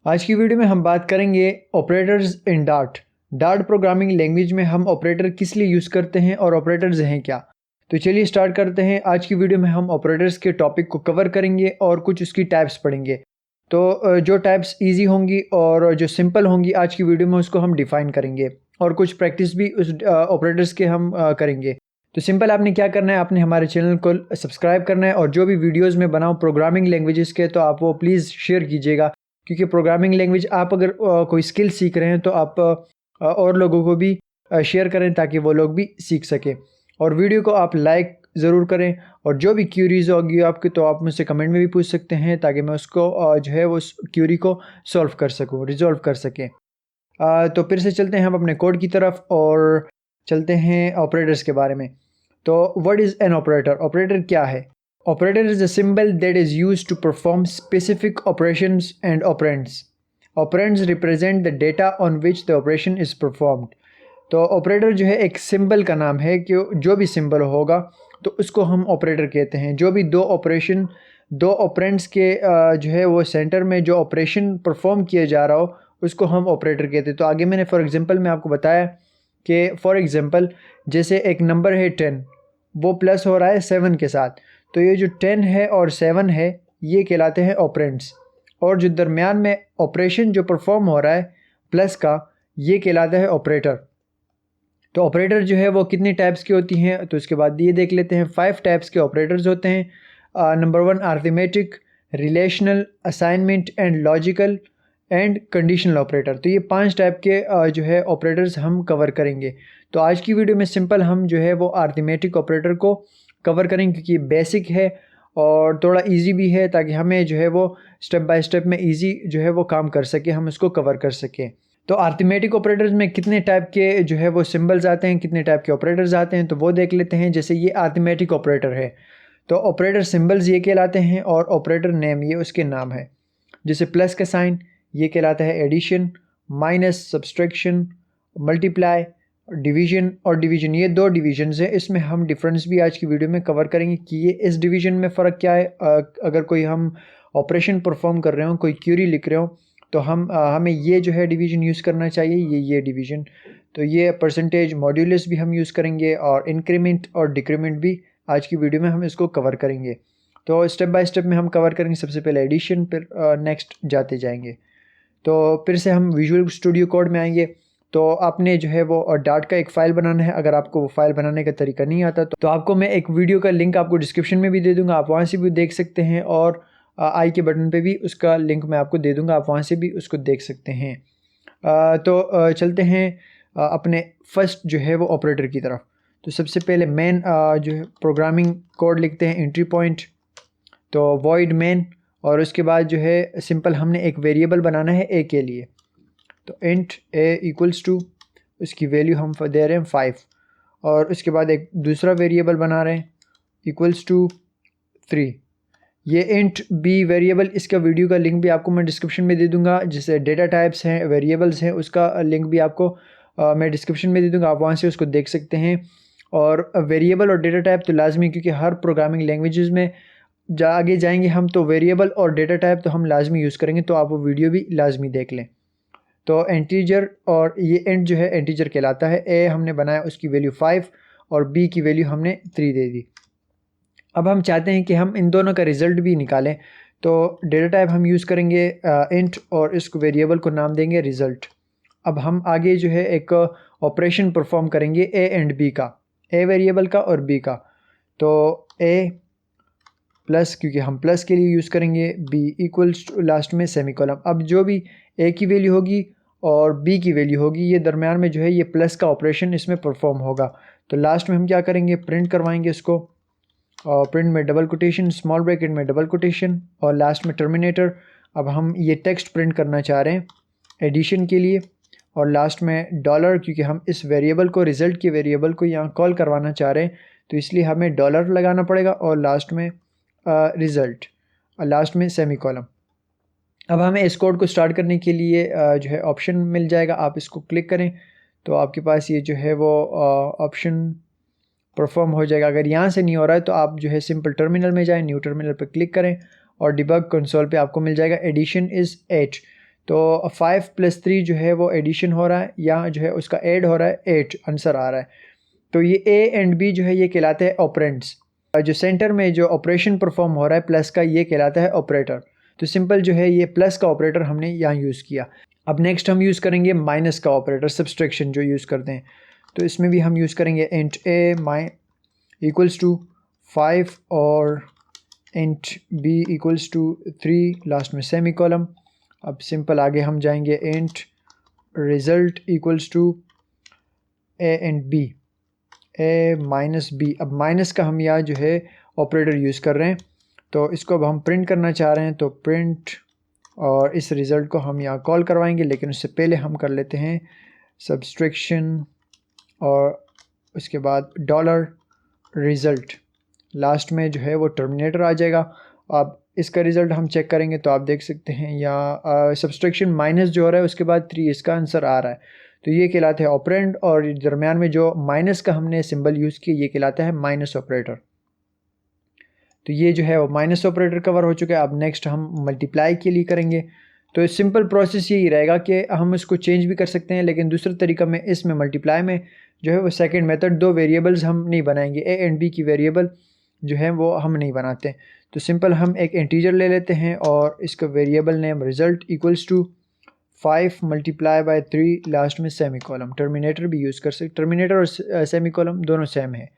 आज की वीडियो में हम बात करेंगे operators in dart. Dart programming language में हम ऑपरेटर किस लिए यूज़ करते हैं और ऑपरेटर्स हैं क्या। तो चलिए स्टार्ट करते हैं। आज की वीडियो में हम ऑपरेटर्स के टॉपिक को कवर करेंगे और कुछ उसकी टाइप्स पढ़ेंगे। तो जो टाइप्स इजी होंगी और जो सिंपल होंगी आज की वीडियो में उसको हम डिफ़ाइन करेंगे और कुछ प्रैक्टिस भी उस ऑपरेटर्स के हम करेंगे। तो सिंपल आपने क्या करना है, आपने हमारे चैनल को सब्सक्राइब करना है और जो भी वीडियोज़ में बनाऊँ प्रोग्रामिंग लैंग्वेजेस के तो आप वो प्लीज़ शेयर कीजिएगा, क्योंकि प्रोग्रामिंग लैंग्वेज आप अगर कोई स्किल सीख रहे हैं तो आप और लोगों को भी शेयर करें ताकि वो लोग भी सीख सकें। और वीडियो को आप लाइक ज़रूर करें और जो भी क्यूरीज होगी आपकी तो आप मुझसे कमेंट में भी पूछ सकते हैं ताकि मैं उसको जो है वो उस क्यूरी को सॉल्व कर सकूँ, रिजॉल्व कर सकें। तो फिर से चलते हैं हम अपने कोड की तरफ और चलते हैं ऑपरेटर्स के बारे में। तो what is an operator? Operator क्या है? Operator is a symbol that is used to perform specific operations and operands. Operands represent the data on which the operation is performed. तो ऑपरेटर जो है एक सिंबल का नाम है कि जो भी सिंबल होगा तो उसको हम ऑपरेटर कहते हैं। जो भी दो ऑपरेंड्स के जो है वो सेंटर में जो ऑपरेशन परफॉर्म किया जा रहा हो उसको हम ऑपरेटर कहते हैं। तो आगे मैंने फॉर एग्जांपल में आपको बताया कि फॉर एग्जांपल जैसे एक नंबर है 10, वो प्लस हो रहा है 7 के साथ, तो ये जो 10 है और 7 है ये कहलाते हैं ऑपरेंड्स। और जो दरमियान में ऑपरेशन जो परफॉर्म हो रहा है प्लस का, ये कहलाता है ऑपरेटर। तो ऑपरेटर जो है वो कितने टाइप्स की होती हैं तो इसके बाद ये देख लेते हैं। 5 टाइप्स के ऑपरेटर्स होते हैं। Number 1 arithmetic, relational, assignment and logical and conditional operator. तो ये 5 टाइप के जो है ऑपरेटर्स हम कवर करेंगे। तो आज की वीडियो में सिंपल हम जो है वो अरिथमेटिक ऑपरेटर को कवर करेंगे क्योंकि बेसिक है और थोड़ा इजी भी है ताकि हमें जो है वो स्टेप बाय स्टेप में इजी जो है वो काम कर सके, हम उसको कवर कर सकें। तो अरिथमेटिक ऑपरेटर्स में कितने टाइप के जो है वो सिंबल्स आते हैं, कितने टाइप के ऑपरेटर्स आते हैं तो वो देख लेते हैं। जैसे ये अरिथमेटिक ऑपरेटर है तो ऑपरेटर सिंबल्स ये कहलाते हैं और ऑपरेटर नेम ये उसके नाम है। जैसे प्लस का साइन ये कहलाता है addition, minus subtraction, multiply, division ये 2 डिवीजन्स हैं। इसमें हम डिफरेंस भी आज की वीडियो में कवर करेंगे कि ये इस डिवीजन में फ़र्क क्या है। अगर कोई हम ऑपरेशन परफॉर्म कर रहे हो, कोई क्यूरी लिख रहे हो तो हमें ये जो है डिवीजन यूज़ करना चाहिए, ये डिवीजन। तो ये परसेंटेज मॉड्यूलस भी हम यूज़ करेंगे और इंक्रीमेंट और डिक्रीमेंट भी आज की वीडियो में हम इसको कवर करेंगे। तो स्टेप बाय स्टेप में हम कवर करेंगे। सबसे पहले एडिशन, फिर नेक्स्ट जाते जाएंगे। तो फिर से हम विजुअल स्टूडियो कोड में आएंगे। तो आपने जो है वो डार्ट का एक फ़ाइल बनाना है। अगर आपको वो फाइल बनाने का तरीका नहीं आता तो आपको मैं एक वीडियो का लिंक आपको डिस्क्रिप्शन में भी दे दूंगा, आप वहाँ से भी देख सकते हैं और आई के बटन पे भी उसका लिंक मैं आपको दे दूंगा, आप वहाँ से भी उसको देख सकते हैं। तो चलते हैं अपने फर्स्ट जो है वो ऑपरेटर की तरफ। तो सबसे पहले मेन जो है प्रोग्रामिंग कोड लिखते हैं, एंट्री पॉइंट, तो वॉइड मेन, और उसके बाद जो है सिंपल हमने एक वेरिएबल बनाना है ए के लिए। तो इंट ए इक्वल्स टू, उसकी वैल्यू हम दे रहे हैं 5, और उसके बाद एक दूसरा वेरिएबल बना रहे हैं इक्वल्स टू 3। ये इंट बी वेरिएबल, इसका वीडियो का लिंक भी आपको मैं डिस्क्रिप्शन में दे दूंगा। जैसे डेटा टाइप्स हैं, वेरिएबल्स हैं, उसका लिंक भी आपको मैं डिस्क्रिप्शन में दे दूंगा, आप वहाँ से उसको देख सकते हैं। और वेरिएबल और डेटा टाइप तो लाजमी, क्योंकि हर प्रोग्रामिंग लैंग्वेजेस में आगे जाएंगे हम तो वेरिएबल और डेटा टाइप तो हम लाजमी यूज़ करेंगे, तो आप वो वीडियो भी लाजमी देख लें। तो एंटीजर, और ये इंट जो है एंटीजर कहलाता है। ए हमने बनाया उसकी वैल्यू 5 और बी की वैल्यू हमने 3 दे दी। अब हम चाहते हैं कि हम इन दोनों का रिज़ल्ट भी निकालें, तो डेटा टाइप हम यूज़ करेंगे इंट और इस वेरिएबल को नाम देंगे रिज़ल्ट। अब हम आगे जो है एक ऑपरेशन परफॉर्म करेंगे ए एंड बी का, ए वेरिएबल का और बी का। तो ए प्लस, क्योंकि हम प्लस के लिए यूज़ करेंगे, बी इक्वल्स टू लास्ट में सेमीकोलन। अब जो भी ए की वैल्यू होगी और बी की वैल्यू होगी ये दरमियान में जो है ये प्लस का ऑपरेशन इसमें परफॉर्म होगा। तो लास्ट में हम क्या करेंगे, प्रिंट करवाएंगे इसको, और प्रिंट में डबल कोटेशन, स्मॉल ब्रैकेट में डबल कोटेशन और लास्ट में टर्मिनेटर। अब हम ये टेक्स्ट प्रिंट करना चाह रहे हैं एडिशन के लिए, और लास्ट में डॉलर, क्योंकि हम इस वेरिएबल को, रिज़ल्ट के वेरिएबल को यहाँ कॉल करवाना चाह रहे हैं तो इसलिए हमें डॉलर लगाना पड़ेगा, और लास्ट में रिज़ल्ट, और लास्ट में सेमीकोलन। अब हमें इस कोड को स्टार्ट करने के लिए जो है ऑप्शन मिल जाएगा, आप इसको क्लिक करें तो आपके पास ये जो है वो ऑप्शन परफॉर्म हो जाएगा। अगर यहाँ से नहीं हो रहा है तो आप जो है सिंपल टर्मिनल में जाएं, न्यू टर्मिनल पर क्लिक करें और डिबग कंसोल पे आपको मिल जाएगा एडिशन इज़ 8। तो 5 + 3 जो है वो एडिशन हो रहा है, यहाँ जो है उसका ऐड हो रहा है 8 आंसर आ रहा है। तो ये ए एंड बी जो है ये कहलाते हैं ऑपरेंड्स। जो सेंटर में जो ऑपरेशन परफॉर्म हो रहा है प्लस का, ये कहलाता है ऑपरेटर। तो सिंपल जो है ये प्लस का ऑपरेटर हमने यहाँ यूज़ किया। अब नेक्स्ट हम यूज़ करेंगे माइनस का ऑपरेटर, सब्सट्रैक्शन जो यूज़ करते हैं। तो इसमें भी हम यूज़ करेंगे इंट ए इक्वल्स टू 5 और int b equals to 3, last में सेमी कॉलम। अब सिंपल आगे हम जाएंगे int result equals to a and b, a minus b. अब माइनस का हम यहाँ जो है ऑपरेटर यूज़ कर रहे हैं, तो इसको अब हम प्रिंट करना चाह रहे हैं, तो प्रिंट और इस रिज़ल्ट को हम यहाँ कॉल करवाएंगे। लेकिन उससे पहले हम कर लेते हैं सब्सट्रैक्शन और उसके बाद डॉलर रिज़ल्ट, लास्ट में जो है वो टर्मिनेटर आ जाएगा। अब इसका रिज़ल्ट हम चेक करेंगे तो आप देख सकते हैं यहाँ सब्सट्रैक्शन माइनस जो हो रहा है उसके बाद 3 इसका आंसर आ रहा है। तो ये कहलाते हैं ऑपरेंड, और दरमियान में जो माइनस का हमने सिंबल यूज़ किया ये कहलाता है माइनस ऑपरेटर। तो ये जो है वो माइनस ऑपरेटर कवर हो चुका है। अब नेक्स्ट हम मल्टीप्लाई के लिए करेंगे। तो सिंपल प्रोसेस यही रहेगा कि हम इसको चेंज भी कर सकते हैं, लेकिन दूसरा तरीका में इसमें मल्टीप्लाई में जो है वो सेकंड मेथड, 2 वेरिएबल्स हम नहीं बनाएंगे, ए एंड बी की वेरिएबल जो है वो हम नहीं बनाते। तो सिंपल हम एक इंटीजर ले लेते हैं और इसका variable name result equals to 5 × 3, last में सेमी कॉलम। टर्मिनेटर भी यूज़ कर सकते, टर्मिनेटर और सेमी कॉलम दोनों सेम है।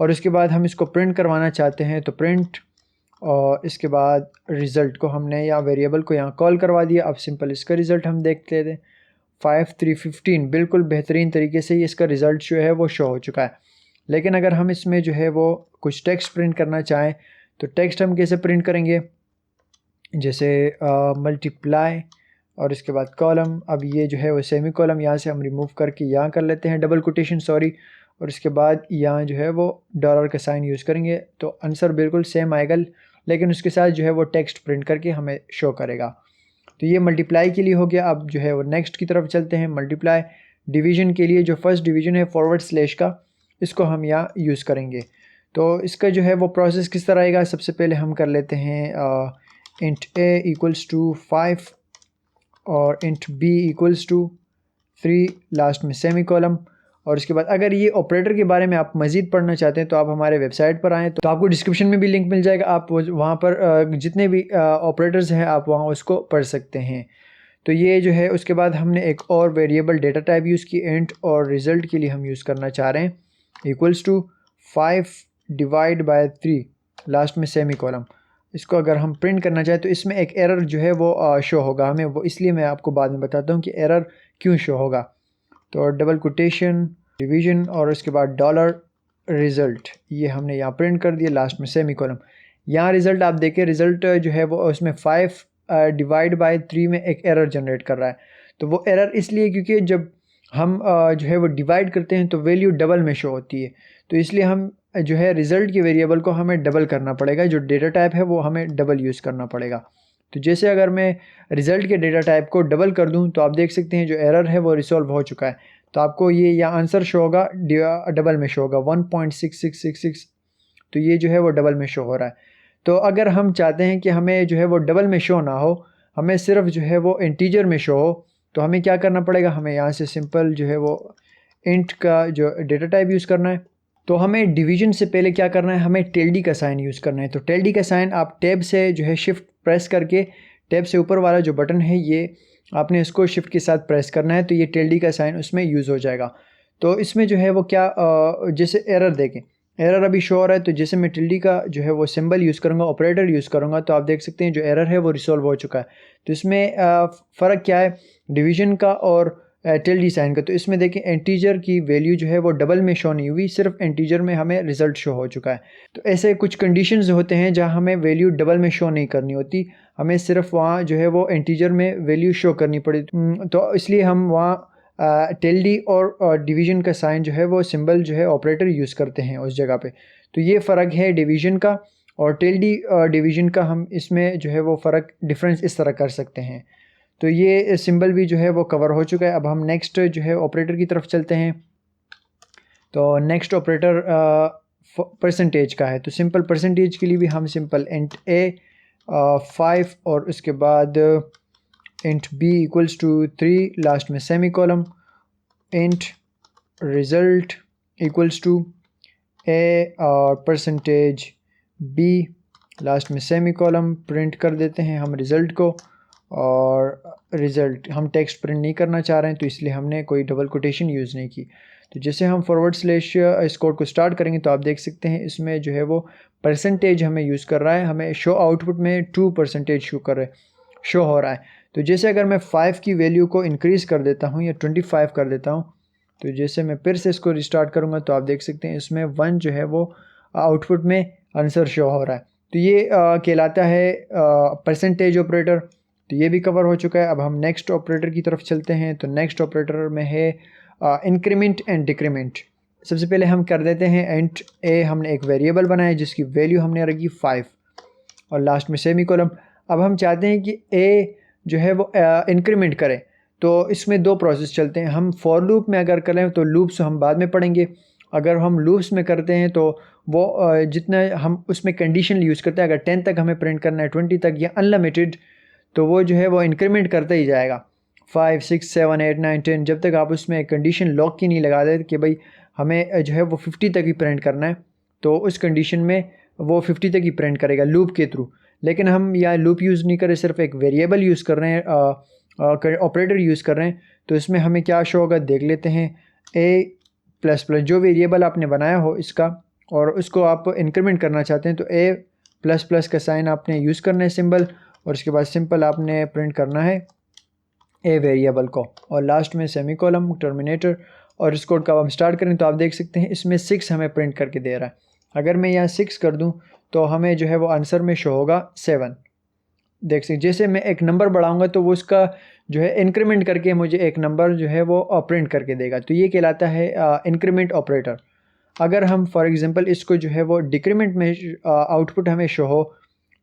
और उसके बाद हम इसको प्रिंट करवाना चाहते हैं, तो प्रिंट और इसके बाद रिज़ल्ट को हमने या वेरिएबल को यहाँ कॉल करवा दिया। अब सिंपल इसका रिज़ल्ट हम देख लेते हैं, 5 3 15, बिल्कुल बेहतरीन तरीके से ही इसका रिज़ल्ट जो है वो शो हो चुका है। लेकिन अगर हम इसमें जो है वो कुछ टेक्स्ट प्रिंट करना चाहें तो टेक्स्ट हम कैसे प्रिंट करेंगे, जैसे मल्टीप्लाई और इसके बाद कॉलम। अब ये जो है वो सेमी कॉलम यहाँ से हम रिमूव करके यहाँ कर लेते हैं, डबल कोटेशन सॉरी, और इसके बाद यहाँ जो है वो डॉलर का साइन यूज़ करेंगे। तो आंसर बिल्कुल सेम आएगा, लेकिन उसके साथ जो है वो टेक्स्ट प्रिंट करके हमें शो करेगा। तो ये मल्टीप्लाई के लिए हो गया। अब जो है वो नेक्स्ट की तरफ चलते हैं, मल्टीप्लाई। डिवीज़न के लिए जो फर्स्ट डिवीज़न है फॉरवर्ड स्लैश का, इसको हम यहाँ यूज़ करेंगे। तो इसका जो है वो प्रोसेस किस तरह आएगा, सबसे पहले हम कर लेते हैं इंट ए इक्वल्स टू 5 और int b equals to 3, last में सेमी कॉलम। और उसके बाद अगर ये ऑपरेटर के बारे में आप मज़ीद पढ़ना चाहते हैं तो आप हमारे वेबसाइट पर आएँ, तो आपको डिस्क्रिप्शन में भी लिंक मिल जाएगा। आप वहाँ पर जितने भी ऑपरेटर्स हैं आप वहाँ उसको पढ़ सकते हैं। तो ये जो है उसके बाद हमने एक और वेरिएबल डेटा टाइप यूज़ की, इंट, और रिज़ल्ट के लिए हम यूज़ करना चाह रहे हैं इक्वल्स टू 5 / 3, लास्ट में सेमी कॉलम। इसको अगर हम प्रिंट करना चाहें तो इसमें एक एरर जो है वो शो होगा हमें, वो इसलिए मैं आपको बाद में बताता हूँ कि एरर क्यों शो होगा। तो डबल कोटेशन, डिवीज़न और उसके बाद डॉलर रिज़ल्ट, ये हमने यहाँ प्रिंट कर दिया, लास्ट में सेमी कॉलम। यहाँ रिज़ल्ट आप देखें, रिज़ल्ट जो है वो उसमें 5 / 3 में एक एरर जनरेट कर रहा है। तो वो एरर इसलिए क्योंकि जब हम जो है वो डिवाइड करते हैं तो वैल्यू डबल में शो होती है। तो इसलिए हम जो है रिज़ल्ट के वेरिएबल को हमें डबल करना पड़ेगा, जो डेटा टाइप है वो हमें डबल यूज़ करना पड़ेगा। तो जैसे अगर मैं रिज़ल्ट के डेटा टाइप को डबल कर दूं तो आप देख सकते हैं जो एरर है वो रिसॉल्व हो चुका है। तो आपको ये यहाँ आंसर शो होगा, डबल में शो होगा 1.6666। तो ये जो है वो डबल में शो हो रहा है। तो अगर हम चाहते हैं कि हमें जो है वो डबल में शो ना हो, हमें सिर्फ जो है वो इंटीजर में शो हो, तो हमें क्या करना पड़ेगा, हमें यहाँ से सिंपल जो है वो इंट का जो डेटा टाइप यूज़ करना है। तो हमें डिवीज़न से पहले क्या करना है, हमें टिल्डी का साइन यूज़ करना है। तो टिल्डी का साइन आप टैब से जो है शिफ्ट प्रेस करके, टैब से ऊपर वाला जो बटन है ये आपने इसको शिफ्ट के साथ प्रेस करना है, तो ये टिल्डी का साइन उसमें यूज़ हो जाएगा। तो इसमें जो है वो क्या जैसे एरर देखें, एरर अभी शो हो रहा है, तो जैसे मैं टिल्डी का जो है वो सिंबल यूज़ करूँगा, ऑपरेटर यूज़ करूँगा, तो आप देख सकते हैं जो एरर है वो रिसॉल्व हो चुका है। तो इसमें फ़र्क क्या है डिवीज़न का और टिल्डी साइन का। तो इसमें देखें इंटीजर की वैल्यू जो है वो डबल में शो नहीं हुई, सिर्फ इंटीजर में हमें रिज़ल्ट शो हो चुका है। तो ऐसे कुछ कंडीशंस होते हैं जहां हमें वैल्यू डबल में शो नहीं करनी होती, हमें सिर्फ वहाँ जो है वो इंटीजर में वैल्यू शो करनी पड़ी। तो इसलिए हम वहाँ टिल्डी और डिवीज़न का साइन जो है वो सिंबल जो है ऑपरेटर यूज़ करते हैं उस जगह पे। तो ये फ़र्क है डिवीज़न का और टिल्डी डिवीज़न का। हम इसमें जो है वो फ़र्क डिफरेंस इस तरह कर सकते हैं। तो ये सिंबल भी जो है वो कवर हो चुका है। अब हम नेक्स्ट जो है ऑपरेटर की तरफ चलते हैं। तो नेक्स्ट ऑपरेटर परसेंटेज का है। तो सिंपल परसेंटेज के लिए भी हम सिंपल इंट ए 5 और उसके बाद int b equals to 3, last में semicolon, int result equals to a और परसेंटेज बी, लास्ट में सेमी कॉलम, प्रिंट कर देते हैं हम रिज़ल्ट को। और रिज़ल्ट हम टेक्स्ट प्रिंट नहीं करना चाह रहे हैं तो इसलिए हमने कोई डबल कोटेशन यूज़ नहीं की। तो जैसे हम फॉरवर्ड स्लैश इस कोड को स्टार्ट करेंगे तो आप देख सकते हैं इसमें जो है वो परसेंटेज हमें यूज़ कर रहा है, हमें शो आउटपुट में 2% शो कर रहे शो हो रहा है। तो जैसे अगर मैं 5 की वैल्यू को इंक्रीज़ कर देता हूँ या 25 कर देता हूँ, तो जैसे मैं फिर से इसको रिस्टार्ट करूँगा तो आप देख सकते हैं इसमें 1 जो है वो आउटपुट में आंसर शो हो रहा है। तो ये कहलाता है परसेंटेज ऑपरेटर। तो ये भी कवर हो चुका है। अब हम नेक्स्ट ऑपरेटर की तरफ चलते हैं। तो नेक्स्ट ऑपरेटर में है इंक्रीमेंट एंड डिक्रीमेंट। सबसे पहले हम कर देते हैं इंट ए, हमने एक वेरिएबल बनाया जिसकी वैल्यू हमने रखी 5 और लास्ट में सेमी कॉलम। अब हम चाहते हैं कि ए जो है वो इंक्रीमेंट करें, तो इसमें दो प्रोसेस चलते हैं। हम फॉर लूप में अगर करें तो लूप्स हम बाद में पढ़ेंगे। अगर हम लूप्स में करते हैं तो वो जितना हम उसमें कंडीशन यूज़ करते हैं, अगर 10 तक हमें प्रिंट करना है, 20 तक या अनलिमिटेड, तो वो जो है वो इंक्रीमेंट करता ही जाएगा 5, 6, 7, 8, 9, 10, जब तक आप उसमें कंडीशन लॉक की नहीं लगा देते कि भाई हमें जो है वो 50 तक ही प्रिंट करना है, तो उस कंडीशन में वो 50 तक ही प्रिंट करेगा लूप के थ्रू। लेकिन हम यहाँ लूप यूज़ नहीं कर रहे, सिर्फ एक वेरिएबल यूज़ कर रहे हैं, ऑपरेटर यूज़ कर रहे हैं। तो इसमें हमें क्या शो होगा देख लेते हैं। ए प्लस प्लस जो वेरिएबल आपने बनाया हो इसका और उसको आप इंक्रीमेंट करना चाहते हैं तो ए प्लस प्लस का साइन आपने यूज़ करना है सिंबल, और उसके बाद सिंपल आपने प्रिंट करना है ए वेरिएबल को और लास्ट में सेमी कॉलम टर्मिनेटर। और इस कोड का हम स्टार्ट करें तो आप देख सकते हैं इसमें 6 हमें प्रिंट करके दे रहा है। अगर मैं यहाँ 6 कर दूँ तो हमें जो है वो आंसर में शो होगा 7। देख सकते जैसे मैं एक नंबर बढ़ाऊंगा तो वो उसका जो है इंक्रीमेंट करके मुझे एक नंबर जो है वो प्रिंट करके देगा। तो ये कहलाता है इंक्रीमेंट ऑपरेटर। अगर हम फॉर एग्जांपल इसको जो है वो डिक्रीमेंट में आउटपुट हमें शो हो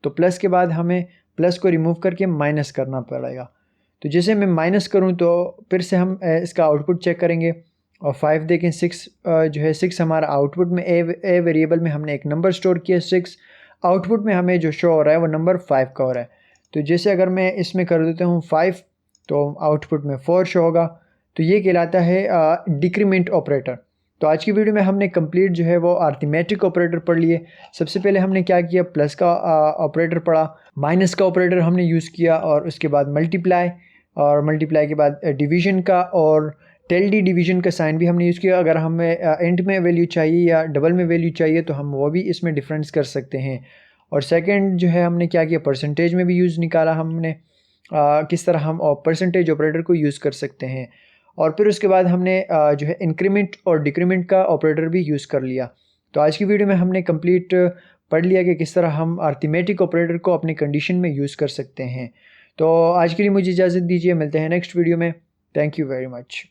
तो प्लस के बाद हमें प्लस को रिमूव करके माइनस करना पड़ेगा। तो जैसे मैं माइनस करूं तो फिर से हम इसका आउटपुट चेक करेंगे और 5 देखें 6 जो है 6 हमारा आउटपुट में ए वेरिएबल में हमने एक नंबर स्टोर किया 6, आउटपुट में हमें जो शो हो रहा है वो नंबर 5 का हो रहा है। तो जैसे अगर मैं इसमें कर देता हूँ 5 तो आउटपुट में 4 शो होगा। तो ये कहलाता है डिक्रीमेंट ऑपरेटर। तो आज की वीडियो में हमने कंप्लीट जो है वो अरिथमेटिक ऑपरेटर पढ़ लिए। सबसे पहले हमने क्या किया, प्लस का ऑपरेटर पढ़ा, माइनस का ऑपरेटर हमने यूज़ किया और उसके बाद मल्टीप्लाई, और मल्टीप्लाई के बाद डिवीज़न का और टेल डी डिवीज़न का साइन भी हमने यूज़ किया। अगर हमें एंड में वैल्यू चाहिए या डबल में वैल्यू चाहिए तो हम वो भी इसमें डिफरेंस कर सकते हैं। और सेकंड जो है हमने क्या किया, परसेंटेज में भी यूज़ निकाला हमने, किस तरह हम परसेंटेज ऑपरेटर को यूज़ कर सकते हैं। और फिर उसके बाद हमने जो है इंक्रीमेंट और डिक्रीमेंट का ऑपरेटर भी यूज़ कर लिया। तो आज की वीडियो में हमने कंप्लीट पढ़ लिया कि किस तरह हम अरिथमेटिक ऑपरेटर को अपनी कंडीशन में यूज़ कर सकते हैं। तो आज के लिए मुझे इजाज़त दीजिए, मिलते हैं नेक्स्ट वीडियो में। Thank you very much.